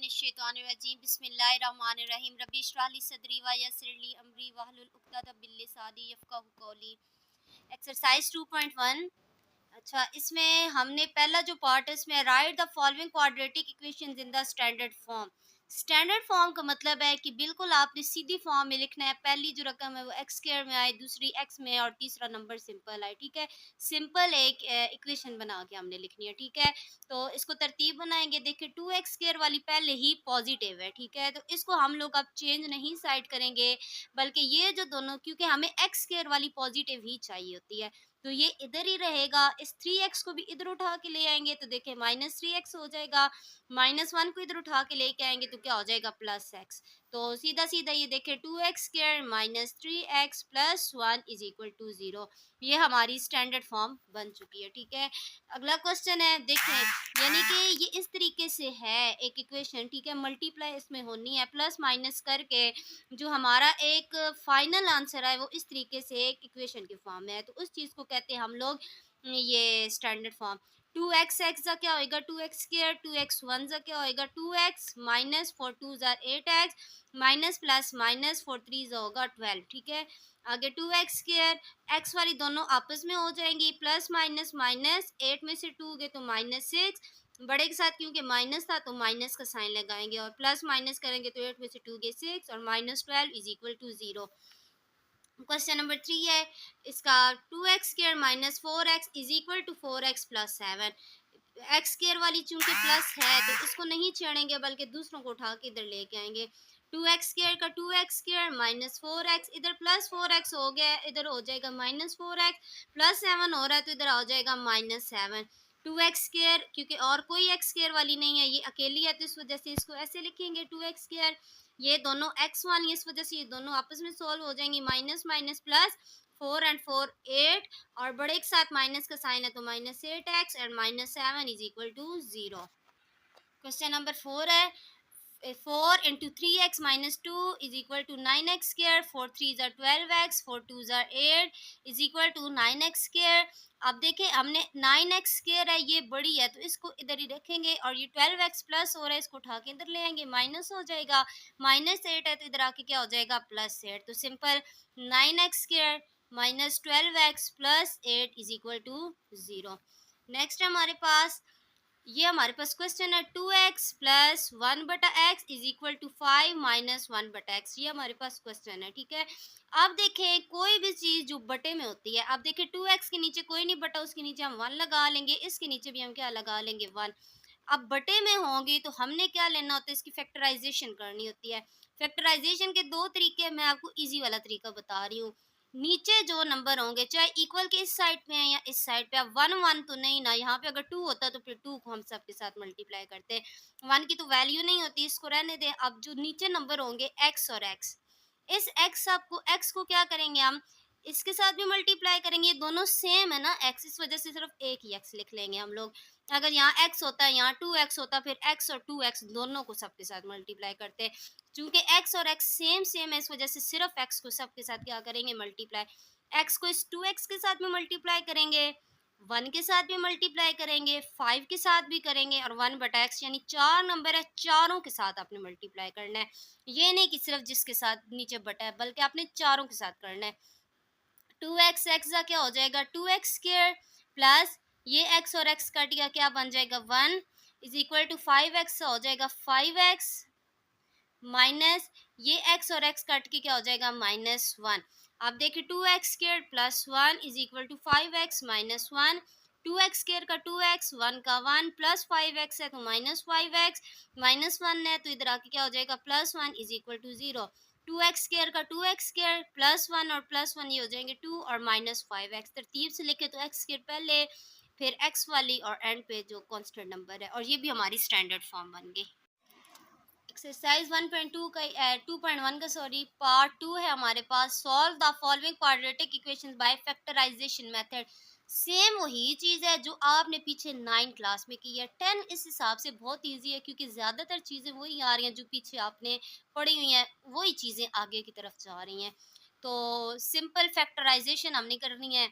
मिनश्शैतानिर्रजीम बिस्मिल्लाहिर्रहमानिर्रहीम रब्बि इश्रह ली सदरी व यस्सिर ली अमरी वहलुल उक़दतम मिन लिसानी यफ़क़हू क़ौली। एक्सरसाइज 2.1। अच्छा, इसमें हमने पहला जो पार्ट है इसमें right the following quadratic equations in the standard form. Standard form का मतलब है कि बिल्कुल आपने सीधी फॉर्म में लिखना है। पहली जो रकम है वो एक्स स्क्वायर में आए, दूसरी एक्स में और तीसरा नंबर सिंपल आए। ठीक है, सिंपल एक इक्वेशन बना के हमने लिखनी है। ठीक है, तो इसको तरतीब बनाएंगे। देखिए, टू एक्स स्क्वायर वाली पहले ही पॉजिटिव है। ठीक है, तो इसको हम लोग अब चेंज नहीं साइड करेंगे, बल्कि ये जो दोनों, क्योंकि हमें एक्स स्क्वायर वाली पॉजिटिव ही चाहिए होती है, तो ये इधर ही रहेगा। इस 3x को भी इधर उठा के ले आएंगे तो देखें -3x हो जाएगा। -1 को इधर उठा के लेके आएंगे तो क्या हो जाएगा, +x। तो सीधा सीधा ये देखें 2x² -3x +1 is equal to 0। ये हमारी स्टैंडर्ड फॉर्म बन चुकी है। ठीक है, अगला क्वेश्चन है, देखें, यानी कि ये इस तरीके से है एक इक्वेशन। ठीक है, मल्टीप्लाई इसमें होनी है प्लस माइनस करके, जो हमारा एक फाइनल आंसर है वो इस तरीके से एक इक्वेशन के फॉर्म में है, तो उस चीज़ को कहते हैं हम लोग ये स्टैंडर्ड फॉर्म। 2x का क्या होएगा, 2x², 2x1 का क्या होएगा, 2x -4 2 8x minus plus minus 4 3 होगा 12। ठीक है, आगे 2x², x वाली दोनों आपस में हो जाएंगी, प्लस माइनस माइनस 8 में से 2 गए तो -6, बड़े के साथ क्योंकि माइनस था तो माइनस का साइन लगाएंगे, और प्लस माइनस करेंगे तो 8 में से 2 गए 6 और -12 is equal to 0। Question number 3 है इसका, 2x² -4x is equal to 4x + 7। X square वाली चूंकि प्लस है तो इसको नहीं छेड़ेंगे, बल्कि दूसरों को उठा के इधर लेके आएंगे। 2x² का 2x² -4x, इधर +4x हो गया, इधर हो जाएगा -4x, +7 हो रहा है तो इधर आ जाएगा -7। 2x², क्योंकि और कोई x² वाली नहीं है, ये अकेली है, तो इस वजह से इसको ऐसे लिखेंगे 2x²। ये दोनों x1, इस वजह से ये दोनों आपस में सॉल्व हो जाएंगी, माइनस माइनस प्लस 4 एंड 4 8, और बड़े के साथ माइनस का साइन है तो -8x and -7 is equal to 0। Question number 4 है, 4 into 3x -2 is equal to 9x², 4 3 12x, 4 2 8 is equal to 9x²। अब देखें, हमने 9x² है, ये बड़ी है तो इसको इधर ही रखेंगे, और ये 12x प्लस हो रहा है, इसको उठा के इधर ले आएंगे, माइनस हो जाएगा। -8 है तो इधर आके क्या हो जाएगा, +8। तो simple 9x² -12x +8 is equal to 0। Next है हमारे पास, ये हमारे पास क्वेश्चन है, 2x + 1/x is equal to 5 - 1/x। ये हमारे पास क्वेश्चन है। ठीक है, अब देखें, कोई भी चीज़ जो बटे में होती है, अब देखें 2x के नीचे कोई नहीं बटा, उसके नीचे हम 1 लगा लेंगे, इसके नीचे भी हम क्या लगा लेंगे, 1। अब बटे में होंगी तो हमने क्या लेना होता है, इसकी फैक्टराइजेशन करनी होती है। फैक्टराइजेशन के दो तरीके, मैं आपको इजी वाला तरीका बता रही हूँ। नीचे जो नंबर होंगे, चाहे इक्वल के इस साइड पे हैं या इस साइड पे, अब 1 1 तो नहीं ना, यहाँ पे अगर 2 होता तो फिर 2 को हम सबके साथ मल्टीप्लाई करते, 1 की तो वैल्यू नहीं होती, इसको रहने दें। अब जो नीचे नंबर होंगे x और x, इस x को क्या करेंगे हम, इसके साथ भी मल्टीप्लाई करेंगे, ये दोनों सेम है ना x, इस वजह से सिर्फ एक ही x लिख लेंगे हम लोग। अगर यहाँ x होता है, यहाँ 2x होता, फिर x और 2x दोनों को सबके साथ मल्टीप्लाई करते। चूंकि x और x सेम सेम है, इस वजह से सिर्फ x को सबके साथ क्या करेंगे, मल्टीप्लाई। x को इस 2x के साथ में मल्टीप्लाई करेंगे, 1 के साथ भी मल्टीप्लाई करेंगे, 5 के साथ भी करेंगे, और 1/x, यानी 4 नंबर है, चारों के साथ आपने मल्टीप्लाई करना है। ये नहीं कि सिर्फ जिसके साथ नीचे बटा है, बल्कि आपने चारों के साथ करना है। 2x का क्या हो जाएगा, 2x² प्लस ये x और x कट गया, क्या बन जाएगा, 1 इज इक्वल टू 5x हो जाएगा, 5x माइनस ये x और x कट के क्या हो जाएगा, -1। अब देखिए 2x² plus 1 is equal to 5x minus 1। 2x² का 2x, 1 का 1, प्लस 5x है तो -5x, -1 है तो इधर आके क्या हो जाएगा, +1 इज इक्वल टू 0। 2x² का 2x² प्लस 1 और प्लस 1 ये हो जाएंगे 2 और -5x। तरतीब से लिखे तो x² पहले, फिर x वाली, और एंड पे जो कांस्टेंट नंबर है, और ये भी हमारी स्टैंडर्ड फॉर्म बन गई। एक्सरसाइज 1.2 का 2.1 का सॉरी पार्ट 2 है हमारे पास। Solve the following quadratic equations by factorisation method. Same वही चीज़ है जो आपने पीछे 9 क्लास में की है। 10 इस हिसाब से बहुत इजी है, क्योंकि ज़्यादातर चीज़ें वही आ रही हैं जो पीछे आपने पढ़ी हुई हैं, वही चीज़ें आगे की तरफ जा रही हैं। तो सिंपल फैक्टराइजेशन हमने करनी है।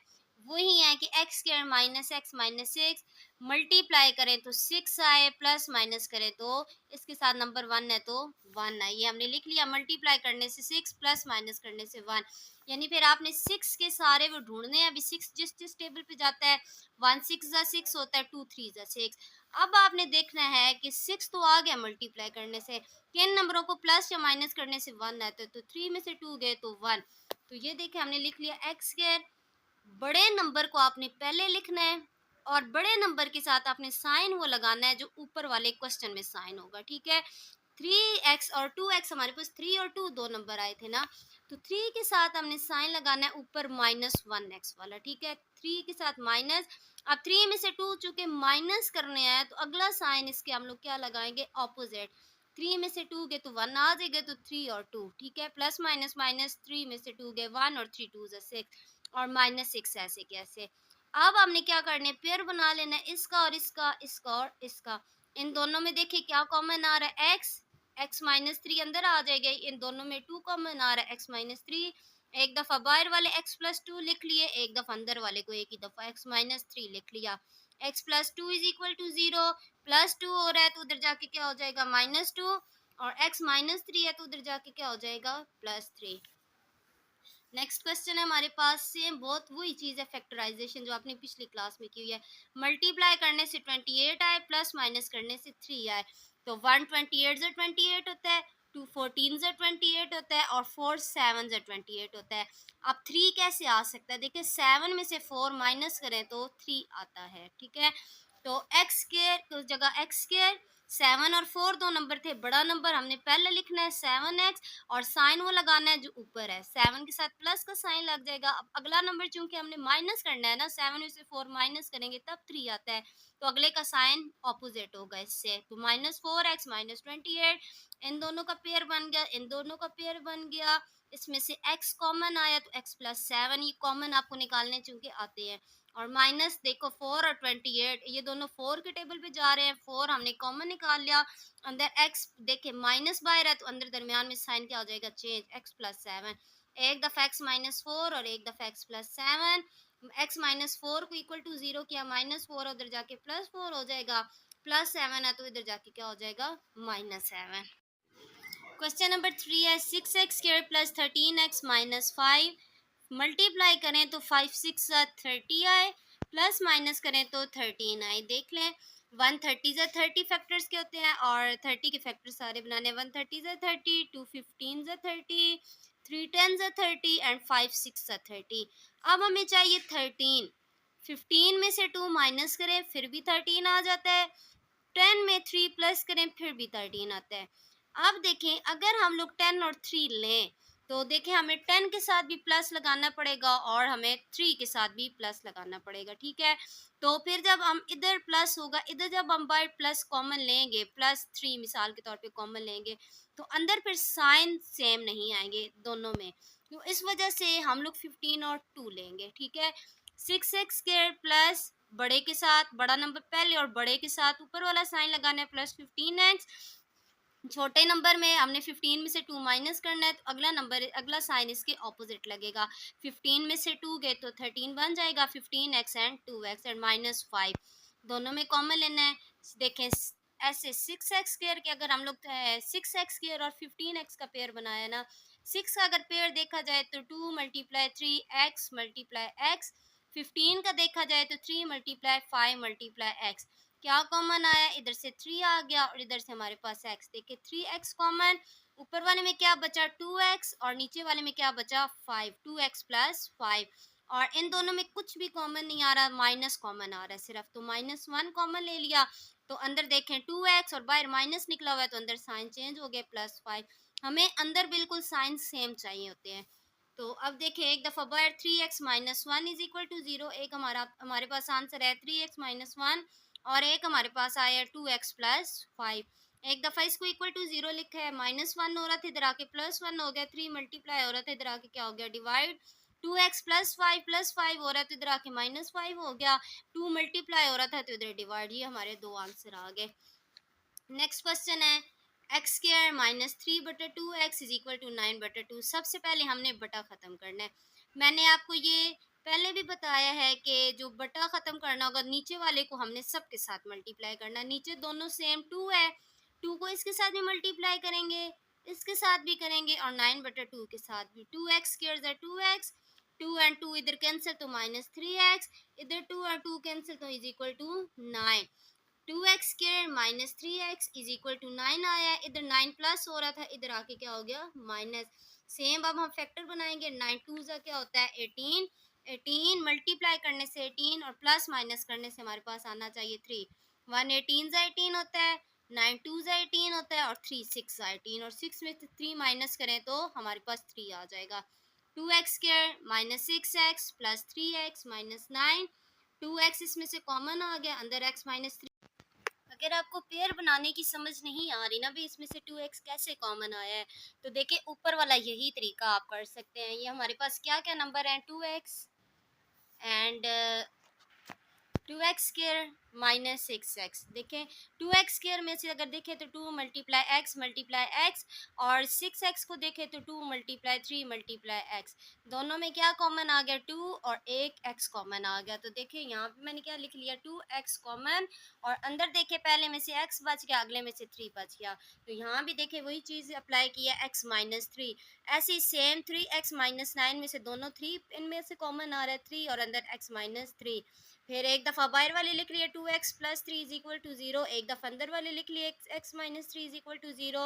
वही है कि x square minus x minus six, multiply करें तो 6 आए, प्लस माइनस करें तो इसके साथ नंबर 1 है तो 1 आए। ये हमने लिख लिया, मल्टीप्लाई करने से 6 प्लस माइनस करने से 1। यानी फिर आपने 6 के सारे वो ढूंढने हैं। अभी 6 जिस जिस टेबल पे जाता है 1 6 जा 6 होता है, 2 3 जा 6। अब आपने देखना है कि 6 तो आ गया मल्टीप्लाई करने से, किन नंबरों को प्लस या माइनस करने से 1 आता है, तो 3 में से 2 गए तो 1। तो ये देखें हमने लिख लिया एक्स स्क्वायर। बड़े नंबर को आपने पहले लिखना है और बड़े नंबर के साथ आपने साइन वो लगाना है जो ऊपर वाले क्वेश्चन में साइन होगा, ठीक है। 3x और 2x, हमारे पास 3 और 2 दो नंबर आए थे ना, तो 3 के साथ हमने साइन लगाना है ऊपर -1x वाला, ठीक है। 3 के साथ माइनस, अब 3 में से 2 चूंकि माइनस करने आया तो अगला साइन इसके हम लोग क्या लगाएंगे, ऑपोजिट। 3 में से 2 गए तो 1 आ जाएगा, तो 3 और 2, ठीक है। प्लस माइनस माइनस, 3 में से 2 गए 1 और 3 2 6 और -6 ऐसे कैसे। अब हमने क्या करना है, पेयर बना लेना है, इसका और इसका, इसका और इसका। इन दोनों में देखिए क्या कॉमन आ रहा है, x, x-3 अंदर आ जाएगा। इन दोनों में 2 कॉमन आ रहा है, x-3। एक दफा बाहर वाले x+2 लिख लिए, एक दफा अंदर वाले को एक ही दफा x-3 लिख लिया। x+2 इज इक्वल टू 0, +2 हो रहा है तो उधर जाके क्या हो जाएगा, -2, और x-3 है तो उधर जाके क्या हो जाएगा, +3। नेक्स्ट क्वेश्चन है हमारे पास, सेम बहुत वही चीज़ है, फैक्टराइजेशन जो आपने पिछली क्लास में की हुई है। मल्टीप्लाई करने से 28 आए, प्लस माइनस करने से 3 आए, तो 1 28 से 28 होता है, 2 14 से 28 होता है, और 4 7 से 28 होता है। अब 3 कैसे आ सकता है, देखिए 7 में से 4 माइनस करें तो 3 आता है, ठीक है। तो एक्स स्क्वायर की जगह एक्स स्क्वायर, 7 और 4 दो नंबर थे, बड़ा नंबर हमने पहले लिखना है 7x, और साइन वो लगाना है जो ऊपर है, 7 के साथ प्लस का साइन लग जाएगा। अब अगला नंबर चूंकि हमने माइनस करना है ना, 7 में से 4 माइनस करेंगे तब 3 आता है, तो अगले का साइन ऑपोजिट होगा इससे, तो -4x -28। इन दोनों का पेयर बन गया, इन दोनों का पेयर बन गया। इसमें से x कॉमन आया तो x+7, ये कॉमन आपको निकालने चूंकि आते हैं। और माइनस देखो 4 और 28, ये दोनों 4 के टेबल पे जा रहे हैं, 4 हमने कॉमन निकाल लिया। अंदर x देखे माइनस बाहर है तो अंदर दरमियान में साइन क्या हो जाएगा, चेंज, x+7। एक दफा x -4 और एक दफा x+7। x-4 को इक्वल टू 0 किया, -4 उधर जाके +4 हो जाएगा, +7 है तो इधर जाके क्या हो जाएगा, -7। क्वेश्चन नंबर 3 है, 6x² plus 13x minus 5, multiply करें तो 5 6 30 आए, प्लस माइनस करें तो 13 आए। देख लें, 130 से 30 फैक्टर्स के होते हैं और 30 के फैक्टर सारे बनाने, 130 से 30, 2 15 से 30, 3 10 से 30 एंड 5 6 से 30। अब हमें चाहिए 13। 15 में से 2 माइनस करें फिर भी 13 आ जाता है, 10 में 3 प्लस करें फिर भी 13 आता है। अब देखें अगर हम लोग 10 और 3 लें तो देखें हमें 10 के साथ भी प्लस लगाना पड़ेगा और हमें 3 के साथ भी प्लस लगाना पड़ेगा, ठीक है। तो फिर जब हम इधर प्लस होगा, इधर जब हम बाय प्लस कॉमन लेंगे, +3 मिसाल के तौर पे कॉमन लेंगे, तो अंदर फिर साइन सेम नहीं आएंगे दोनों में, तो इस वजह से हम लोग 15 और 2 लेंगे, ठीक है। 6x² प्लस बड़े के साथ, बड़ा नंबर पहले और बड़े के साथ ऊपर वाला साइन लगाना है, प्लस 15x। छोटे नंबर में हमने 15 में से 2 माइनस करना है, तो अगला नंबर, अगला साइन इसके ऑपोजिट लगेगा। 15 में से 2 गए तो 13 बन जाएगा, 15x एंड 2x एंड -5 दोनों में कॉमन लेना है। देखें ऐसे 6x² के अगर हम लोग 6x² और 15x का पेयर बनाया ना, 6 का अगर पेयर देखा जाए तो 2 × 3x × x, 15 का देखा जाए तो 3 × 5 × x। क्या कॉमन आया, इधर से 3 आ गया और इधर से हमारे पास x, देखिए 3x कॉमन, ऊपर वाले में क्या बचा 2x और नीचे वाले में क्या बचा 5, 2x + 5। और इन दोनों में कुछ भी कॉमन नहीं आ रहा, माइनस कॉमन आ रहा है सिर्फ, तो -1 कॉमन ले लिया, तो अंदर देखें 2x और बाहर माइनस निकला हुआ है तो अंदर साइन चेंज हो गया, +5। हमें अंदर बिल्कुल साइन सेम चाहिए होते हैं। तो अब देखें एक दफ़ा बाहर 3x - 1 इज इक्वल टू 0, एक हमारे पास आंसर है 3x - 1 और एक हमारे पास आया 2x + 5। एक दफ़ा इसको इक्वल टू 0 लिखा है, -1 हो रहा था इधर आके +1 हो गया, 3 मल्टीप्लाई हो रहा था इधर आके क्या हो गया, डिवाइड। 2x + 5 हो रहा है तो इधर आके -5 हो गया, 2 मल्टीप्लाई हो रहा था तो इधर डिवाइड। ये हमारे दो आंसर आ गए। नेक्स्ट क्वेश्चन है, x² -3/2x is equal to 9/2। सबसे पहले हमने बटा ख़त्म करना है। मैंने आपको ये पहले भी बताया है कि जो बटा ख़त्म करना होगा नीचे वाले को हमने सब के साथ मल्टीप्लाई करना। नीचे दोनों सेम 2 है, 2 को इसके साथ भी मल्टीप्लाई करेंगे, इसके साथ भी करेंगे और 9/2 के साथ भी। 2x स्क्वायर ज़ा 2x, 2 एंड 2 इधर कैंसिल तो -3x, इधर 2 और 2 कैंसिल तो is equal to 9। 2x square minus 3x is equal to 9 आया है। इधर 9 प्लस हो रहा था, इधर आके क्या हो गया माइनस। सेम अब हम फैक्टर बनाएंगे। 9 2 ज़ा क्या होता है 18, 18 मल्टीप्लाई करने से 18 और प्लस माइनस करने से हमारे पास आना चाहिए 3। 1 18 ज़ा 18 होता है, 9 2 ज़ा 18 होता है और 3 6 ज़ा 18 और 6 में से 3 माइनस करें तो हमारे पास 3 आ जाएगा। 2x square minus 6x plus 3x minus 9, 2x इसमें से कॉमन आ गया, अंदर x माइनस। अगर आपको पेयर बनाने की समझ नहीं आ रही ना भी इसमें से 2x कैसे कॉमन आया है, तो देखिए ऊपर वाला यही तरीका आप कर सकते हैं। ये हमारे पास क्या क्या नंबर हैं 2x and 2x square minus 6x। देखें 2x स्क्वायर में से अगर देखें तो 2 मल्टीप्लाई x और 6x को देखें तो 2 मल्टीप्लाई 3 मल्टीप्लाई x। दोनों में क्या कॉमन आ गया 2 और एक x कॉमन आ गया। तो देखिए यहाँ पे मैंने क्या लिख लिया 2x कॉमन और अंदर देखे पहले में से x बच गया, अगले में से 3 बच गया। तो यहाँ भी देखे वही चीज़ अप्लाई किया x माइनस 3। ऐसे सेम 3x माइनस 9 में से दोनों 3 इनमें से कॉमन आ रहा है 3 और अंदर x माइनस 3। फिर एक दफ़ा बाहर वाले लिख लिए 2x plus 3 is equal to 0, एक दफ़ा अंदर वाले लिख लिए x minus 3 is equal to 0।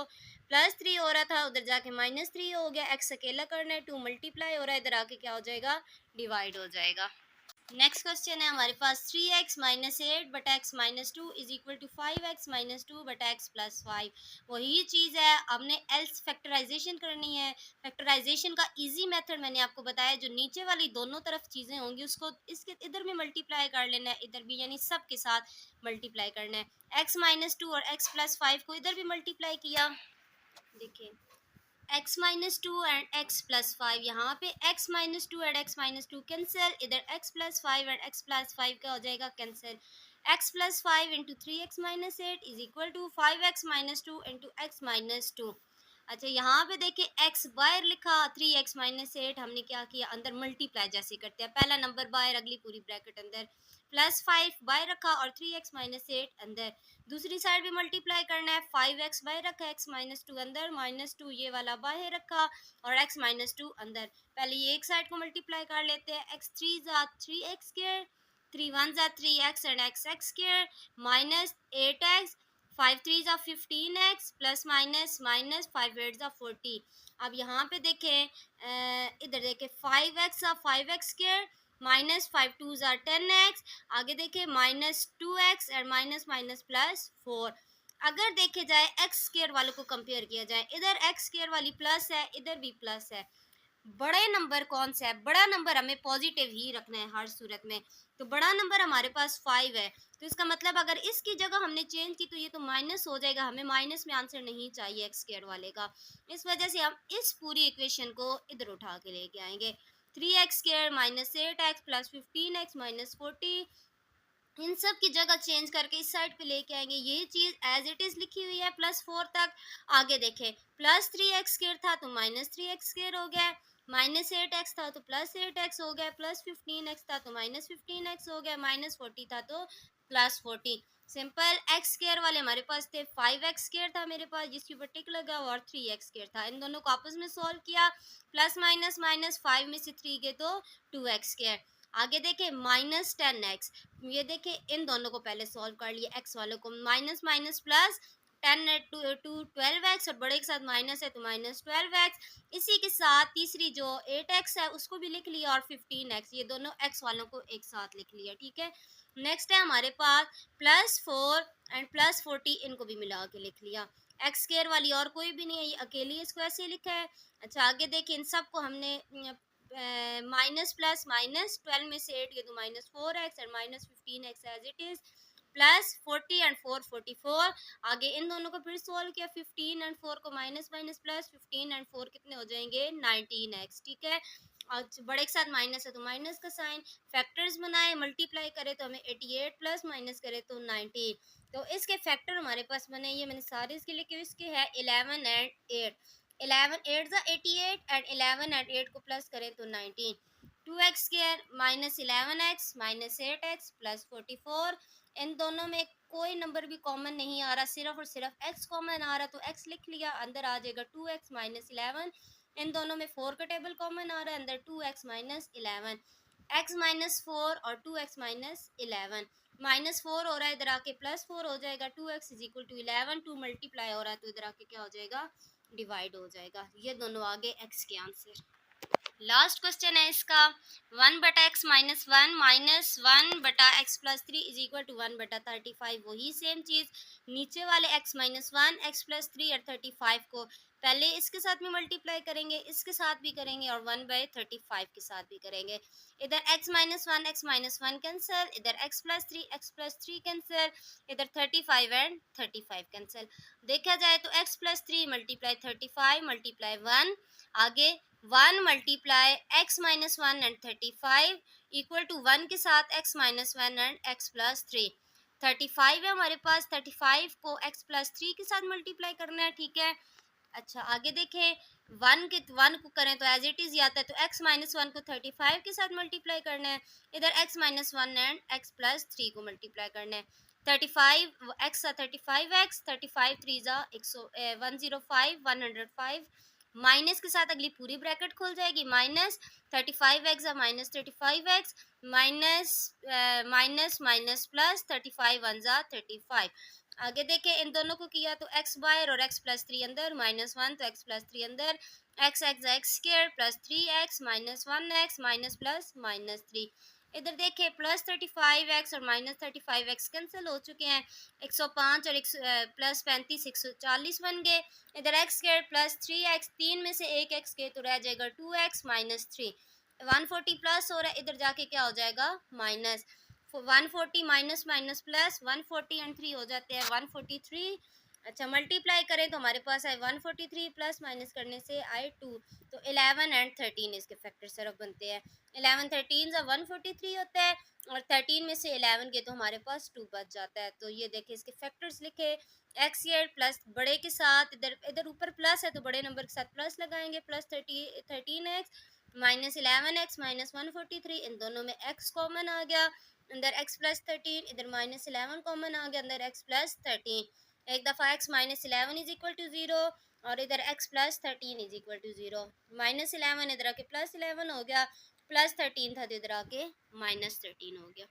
Plus 3 हो रहा था उधर जाके माइनस 3 हो गया, x अकेला करना है, 2 मल्टीप्लाई हो रहा है, इधर आके क्या हो जाएगा डिवाइड हो जाएगा। नेक्स्ट क्वेश्चन है हमारे पास 3x माइनस 8 बटा x minus 2 is equal to 5x minus 2 बटा एक्स प्लस 5। वही चीज़ है, हमने एल्स फैक्टराइजेशन करनी है। फैक्टराइजेशन का इजी मेथड मैंने आपको बताया, जो नीचे वाली दोनों तरफ चीज़ें होंगी उसको इसके इधर भी मल्टीप्लाई कर लेना है, इधर भी, यानी सब के साथ मल्टीप्लाई करना है। x माइनस 2 और x प्लस 5 को इधर भी मल्टीप्लाई किया। देखिए x minus 2 and x plus 5, यहाँ पे x minus 2 and x minus 2 cancel, इधर x plus 5 and x plus 5 क्या हो जाएगा cancel. x plus 5 into 3x minus 8 is equal to 5x minus 2 into x minus 2। अच्छा यहाँ पे देखिए x बाहर लिखा, 3x माइनस 8 हमने क्या किया अंदर मल्टीप्लाई जैसे करते हैं, पहला नंबर बाहर अगली पूरी ब्रैकेट अंदर, प्लस 5 बाहर रखा और 3x माइनस 8 अंदर। दूसरी साइड भी मल्टीप्लाई करना है, 5x बाहर रखा, x माइनस 2 अंदर, माइनस 2 ये वाला बाहर रखा और x माइनस 2 अंदर। पहले ये एक साइड को मल्टीप्लाई कर लेते हैं, x 3 ज़ा 3x स्क्वायर, 3 1 ज़ा 3x and x square minus 8x, 5 3 ज़ा 15x प्लस माइनस माइनस 5 8 ज़ा 40। अब यहाँ पे देखें इधर देखें 5x ज़ा 5x स्क्वायर माइनस 5 2 ज़ा 10x, आगे देखें माइनस 2x और माइनस माइनस प्लस 4। अगर देखे जाए एक्स स्क्वायर वालों को कंपेयर किया जाए, इधर एक्स स्क्वायर वाली प्लस है, इधर भी प्लस है। बड़े नंबर कौन सा है, बड़ा नंबर हमें पॉजिटिव ही रखना है हर सूरत में। तो बड़ा नंबर हमारे पास 5 है, तो इसका मतलब अगर इसकी जगह हमने चेंज की तो ये तो माइनस हो जाएगा, हमें माइनस में आंसर नहीं चाहिए एक्स स्क्वायर वाले का। इस वजह से हम इस पूरी इक्वेशन को इधर उठा के लेके आएंगे। 3x square minus 8x plus 15x minus 40, इन सब की जगह चेंज करके इस साइड पे लेके आएंगे। ये चीज़ एज इट इज़ लिखी हुई है +4 तक। आगे देखें प्लस 3x स्क्वायर था तो माइनस 3x स्क्वायर हो गया, माइनस 8x था तो प्लस 8x हो गया, प्लस 15x था तो माइनस 15x हो गया, माइनस 40 था तो प्लस 40। सिंपल। एक्स स्क्वायर वाले हमारे पास थे, 5x स्क्वायर था मेरे पास जिसके ऊपर टिक लगा और 3x स्क्वायर था। इन दोनों को आपस में सॉल्व किया, प्लस माइनस माइनस 5 में से 3 गए तो 2x स्क्वायर। आगे देखें माइनस 10x, ये देखें इन दोनों को पहले सॉल्व कर लिया, एक्स वालों को minus minus plus 10 to 12x और बड़े के साथ माइनस है तो माइनस 12x। इसी के साथ तीसरी जो 8x है उसको भी लिख लिया और 15x, ये दोनों x वालों को एक साथ लिख लिया। ठीक है, नेक्स्ट है हमारे पास +4 एंड प्लस 40, इनको भी मिला के लिख लिया। एक्स स्क्वायर वाली और कोई भी नहीं है, ये अकेली इसको ऐसे लिखा है। अच्छा आगे देखिए इन सबको हमने माइनस प्लस माइनस 12 में से 8 गए तो माइनस 4x और minus 15x as it is, plus 40 and 4 44। आगे इन दोनों को फिर सोल्व किया, 15 एंड 4 को माइनस माइनस प्लस, 15 एंड 4 कितने हो जाएंगे 19x। ठीक है, और बड़े के साथ माइनस है तो माइनस का साइन, फैक्टर्स बनाए, मल्टीप्लाई करें तो हमें 88 प्लस माइनस करें तो 90। तो इसके फैक्टर हमारे पास बने, ये मैंने सारे इसके लिखे हुए, इसके है 11 एंड 8। 11 8 ज़ा 88 एंड 11 एंड 8 को प्लस करें तो 19। 2x² minus 11x minus 8x plus 44। इन दोनों में कोई नंबर भी कॉमन नहीं आ रहा, सिर्फ और सिर्फ x कॉमन आ रहा, तो x लिख लिया, अंदर आ जाएगा 2x माइनस 11। इन दोनों में 4 का टेबल कॉमन आ रहा है, अंदर 2x माइनस 11, x माइनस 4 और 2x माइनस 11, माइनस 4 हो रहा है, इधर आके प्लस 4 हो जाएगा, 2x is equal to 11, 2 multiply हो रहा है तो इधर आके क्या हो जाएगा, डिवाइड हो जाएगा। ये दोनों आगे x के आंसर। लास्ट क्वेश्चन है इसका, 1/x minus 1 minus 1/x plus 3 is equal to 1/35। वही सेम चीज़, नीचे वाले x माइनस 1 x प्लस 3 और 35 को पहले इसके साथ में मल्टीप्लाई करेंगे, इसके साथ भी करेंगे और 1/35 के साथ भी करेंगे। इधर x माइनस 1 कैंसिल, इधर x प्लस थ्री कैंसिल, इधर 35 एंड 35 कैंसिल। देखा जाए तो x प्लस 3 मल्टीप्लाई 35 मल्टीप्लाई 1, आगे 1 multiply x minus 1 and 35 equal to 1 के साथ x minus 1 and x plus 3। 35 है हमारे पास, 35 को x प्लस 3 के साथ मल्टीप्लाई करना है, ठीक है। अच्छा आगे देखें, 1 को करें तो एज इट इज़ आता है, तो x माइनस 1 को 35 के साथ मल्टीप्लाई करना है, इधर x minus 1 and x plus 3 को मल्टीप्लाई करना है। 35 x 35x 35 3 105 105, माइनस के साथ अगली पूरी ब्रैकेट खुल जाएगी, minus 35x minus 35x minus minus minus plus 35 1 35। आगे देखें, इन दोनों को किया तो x बाहर और x प्लस 3 अंदर, माइनस 1 तो x प्लस 3 अंदर, x square plus 3x minus 1x minus plus minus 3। इधर देखें, प्लस 35x और माइनस 35x कैंसिल हो चुके हैं, 105 और प्लस 35 140 बन गए। इधर x स्क्वायर प्लस 3x, 3 में से एक x के तो रह जाएगा 2x माइनस 3, 140 प्लस हो रहा है, इधर जाके क्या हो जाएगा minus, 140 minus minus plus, 140 and 3 हो जाते हैं 143। अच्छा मल्टीप्लाई करें तो हमारे पास आए 143 प्लस माइनस करने से आए 2, तो 11 एंड 13 इसके फैक्टर सिर्फ बनते हैं, 11 13 से 143 होता है और 13 में से 11 के तो हमारे पास 2 बच जाता है। तो ये देखिए इसके फैक्टर्स लिखे, एक्स स्क्वायर प्लस बड़े के साथ, इधर इधर ऊपर प्लस है तो बड़े नंबर के साथ प्लस लगाएंगे, plus 13x minus 11x minus 143, इन दोनों में x कॉमन आ गया, अंदर x प्लस 13, इधर माइनस 11 कॉमन आ गया, अंदर x प्लस 13, एक दफ़ा x minus 11 is equal to 0 और इधर x plus 13 is equal to 0, minus 11 इधर आके प्लस 11 हो गया, प्लस 13 था तो इधर आके माइनस 13 हो गया।